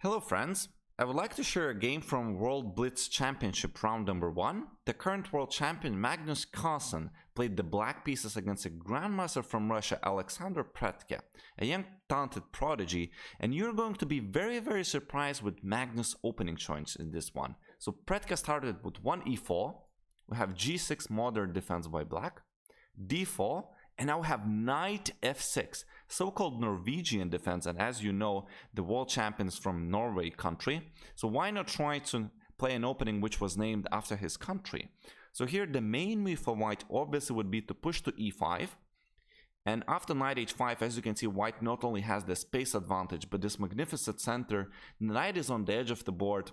Hello friends, I would like to share a game from World Blitz Championship round number 1. The current world champion Magnus Carlsen played the black pieces against a grandmaster from Russia, Alexander Predke, a young talented prodigy, and you're going to be very surprised with Magnus' opening choice in this one. So Predke started with 1 e4, we have g6 modern defense by black, d4, and now we have knight f6, so-called Norwegian defense, and as you know, the world champion is from Norway country, so why not try to play an opening which was named after his country? So here the main move for white obviously would be to push to e5, and after knight h5, as you can see, white not only has the space advantage, but this magnificent center, knight is on the edge of the board.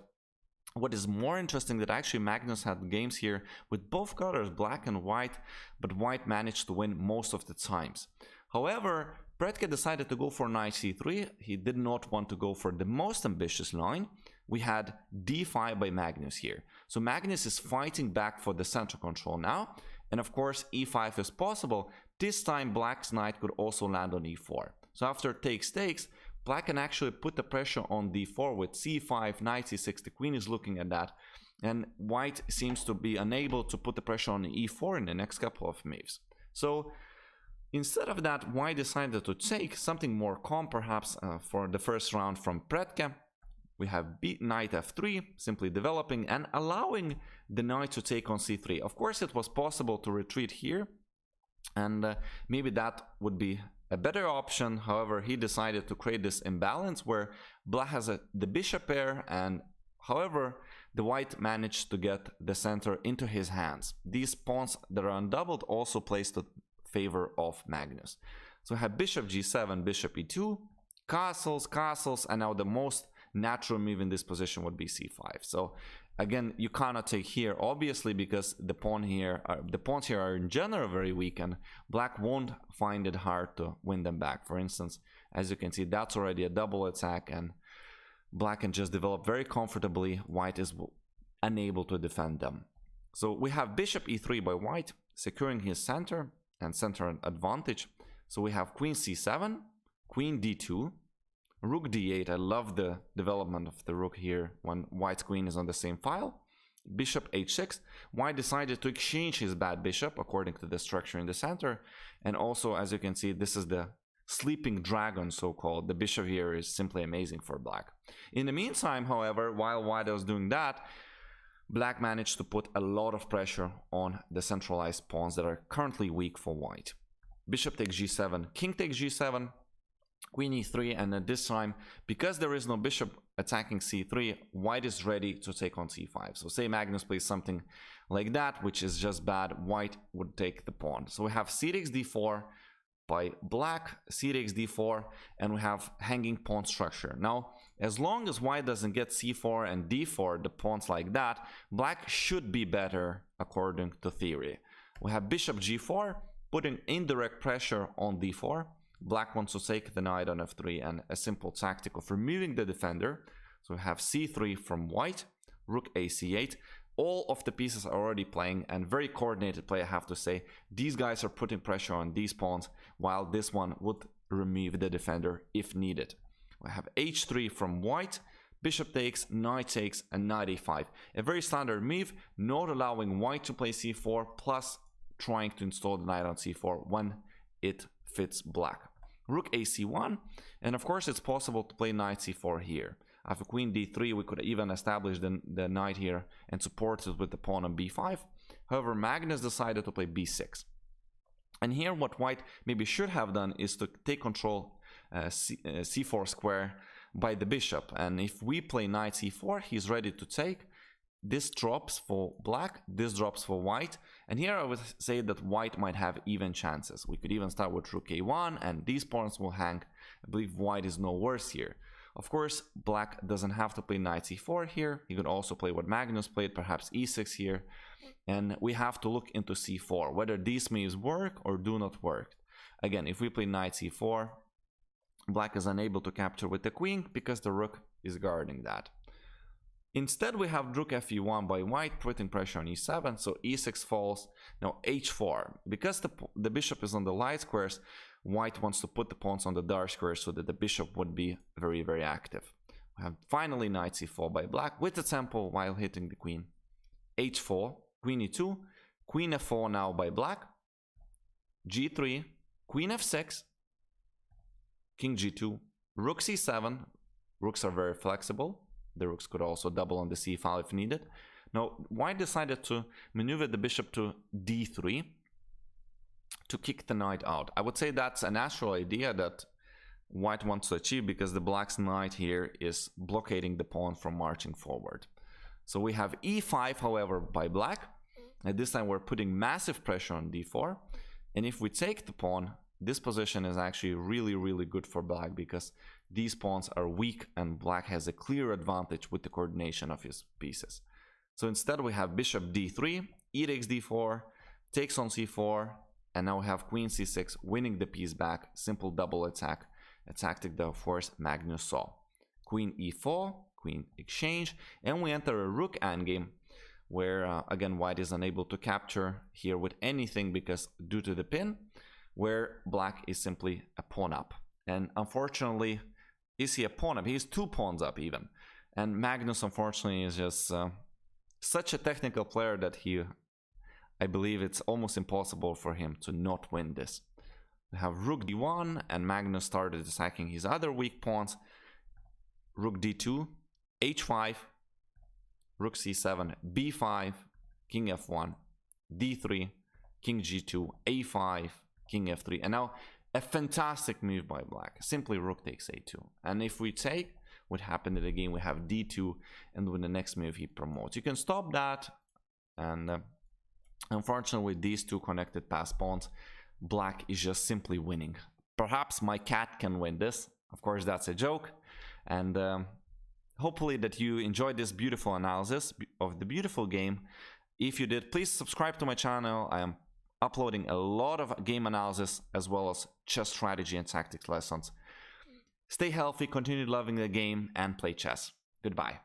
What is more interesting that actually Magnus had games here with both colors, black and white, but white managed to win most of the times. However, Predke decided to go for knight c3. He did not want to go for the most ambitious line. We had d5 by Magnus here. So Magnus is fighting back for the center control now, and of course e5 is possible. This time black's knight could also land on e4. So after takes, black can actually put the pressure on d4 with c5, knight c6. The queen is looking at that, and white seems to be unable to put the pressure on e4 in the next couple of moves. So instead of that, white decided to take something more calm, perhaps for the first round from Predke. We have knight f3, simply developing and allowing the knight to take on c3. Of course, it was possible to retreat here, and maybe that would be a better option. However, he decided to create this imbalance where black has the bishop pair, and however, the white managed to get the center into his hands. These pawns that are undoubled also placed in favor of Magnus. So we have bishop g7, bishop e2, castles, and now the most natural move in this position would be c5. So again, you cannot take here, obviously, because the pawns here are in general very weak, and black won't find it hard to win them back. For instance, as you can see, that's already a double attack, and black can just develop very comfortably. White is unable to defend them. So we have bishop e3 by white, securing his center and center advantage. So we have queen c7, queen d2, rook d8. I love the development of the rook here when white's queen is on the same file. Bishop h6. White decided to exchange his bad bishop according to the structure in the center. And also, as you can see, this is the sleeping dragon, so-called. The bishop here is simply amazing for black. In the meantime, however, while white was doing that, black managed to put a lot of pressure on the centralized pawns that are currently weak for white. Bishop takes g7, king takes g7, queen e3, and at this time, because there is no bishop attacking c3, white is ready to take on c5. So say Magnus plays something like that, which is just bad, white would take the pawn. So we have c takes d4 by black, c takes d4, and we have hanging pawn structure. Now, as long as white doesn't get c4 and d4, the pawns like that, black should be better according to theory. We have bishop g4, putting indirect pressure on d4. Black wants to take the knight on f3, and a simple tactic of removing the defender. So we have c3 from white, rook a c8. All of the pieces are already playing, and very coordinated play, I have to say. These guys are putting pressure on these pawns, while this one would remove the defender if needed. We have h3 from white, bishop takes, knight takes, and knight a5. A very standard move, not allowing white to play c4, plus trying to install the knight on c4 when it fits black. Rook a c1, and of course it's possible to play knight c4 here. After queen d3, we could even establish the knight here and support it with the pawn on b5. However, Magnus decided to play b6. And here what white maybe should have done is to take control c4 square by the bishop. And if we play knight c4, he's ready to take. This drops for black, this drops for white, and here I would say that white might have even chances. We could even start with rook a1, and these pawns will hang. I believe white is no worse here. Of course, black doesn't have to play knight c4 here. He could also play what Magnus played, perhaps e6 here, and we have to look into c4, whether these moves work or do not work. Again, if we play knight c4, black is unable to capture with the queen because the rook is guarding that. Instead, we have rook fe1 by white, putting pressure on e7, so e6 falls. Now h4. Because the bishop is on the light squares, white wants to put the pawns on the dark squares so that the bishop would be very active. We have finally knight c4 by black with the tempo while hitting the queen. h4, queen e2, queen f4 now by black, g3, queen f6, king g2, rook c7. Rooks are very flexible. The rooks could also double on the c file if needed. Now, white decided to maneuver the bishop to d3 to kick the knight out. I would say that's a natural idea that white wants to achieve because the black's knight here is blockading the pawn from marching forward. So we have e5, however, by black. At this time, we're putting massive pressure on d4. And if we take the pawn, this position is actually really, really good for black because these pawns are weak and black has a clear advantage with the coordination of his pieces. So instead we have bishop d3, e takes d4, takes on c4, and now we have queen c6, winning the piece back. Simple double attack, a tactic that of course Magnus saw. Queen e4, queen exchange, and we enter a rook endgame where again white is unable to capture here with anything because due to the pin, where black is simply a pawn up. And unfortunately, is he a pawn up? He's 2 pawns up even. And Magnus, unfortunately, is just such a technical player that I believe it's almost impossible for him to not win this. We have rook d1, and Magnus started attacking his other weak pawns. Rook d2, h5, rook c7, b5, king f1, d3, king g2, a5, king f3, and now a fantastic move by black. Simply rook takes a2. And if we take what happened in the game, we have d2, and with the next move he promotes. You can stop that, and unfortunately with these 2 connected pass pawns, black is just simply winning. Perhaps my cat can win this. Of course, that's a joke. And hopefully that you enjoyed this beautiful analysis of the beautiful game. If you did, please subscribe to my channel. I am uploading a lot of game analysis as well as chess strategy and tactics lessons. Stay healthy, continue loving the game, and play chess. Goodbye.